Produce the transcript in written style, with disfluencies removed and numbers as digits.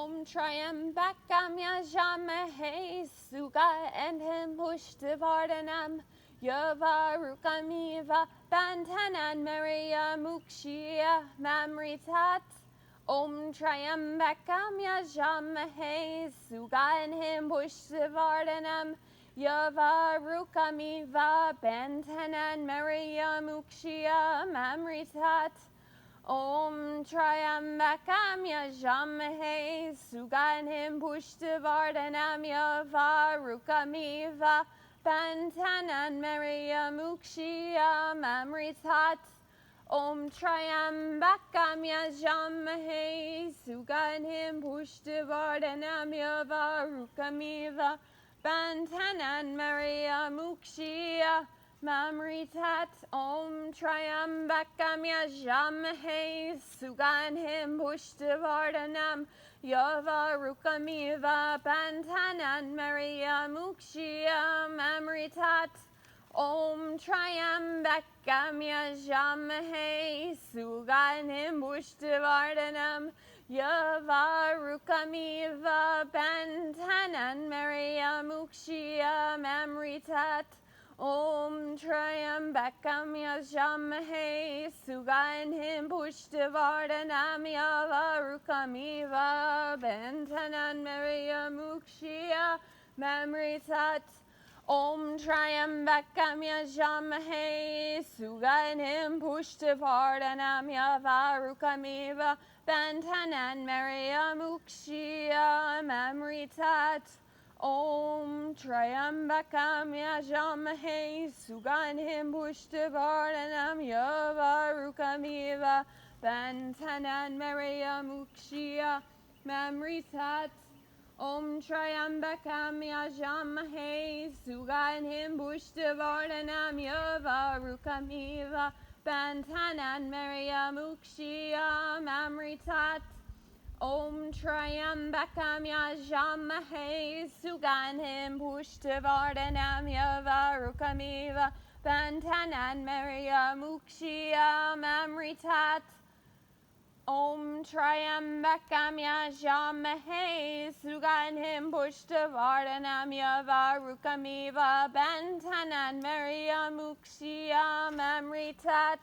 Om Tryambakam Yajamahe Suga and him Pushtivardhanam Yavarukamiva Bantanan Maria Mukshia Mamritat. Om Tryambakam Yajamahe Suga and him Pushtivardhanam Yavarukamiva Bantanan Maria Mukshia Mamritat. Om Tryambakam Yajamahe Suganim Pushtivardhanam Yavarukamiva Bantanan Maria Mukshia Mamritat. Om Tryambakam Yajamahe Suganim Pushtivardhanam Yavarukamiva Bantanan Maria Mukshia Mamritat. Om Tryambakam Yajamahe Suganim Pushtivardhanam Yavarukamiva Bantanan Maria Mukshia Mamritat. Om Tryambakam Yajamahe Suganim Pushtivardhanam Yavarukamiva Bantanan Maria Mukshia Mamritat. Om Tryambakam Yajamahe Suganim Pushtivardhanam Yavarukamiva Bantanan Maria Mukshia Mamritat. Om Tryambakam Yajamahe Suganim Pushtivardhanam Yavarukamiva Bantanan Maria Mukshia Mamritat. Om Tryambakam Yajamahe Suganim Pushtivardhanam Yavarukamiva Bantanan Maria Mukshia Mamritat. Om Tryambakam Yajamahe Suganim Pushtivardhanam Yavarukamiva Bantanan Maria Mukshia Mamritat. Om Tryambakam Yajamahe Suganim Pushtivardhanam Yavarukamiva Bantanan Maria Mukshia Mamritat. Om Tryambakam Yajamahe Suganim Pushtivardhanam Yavarukamiva Bantanan Maria Mukshia Mamritat.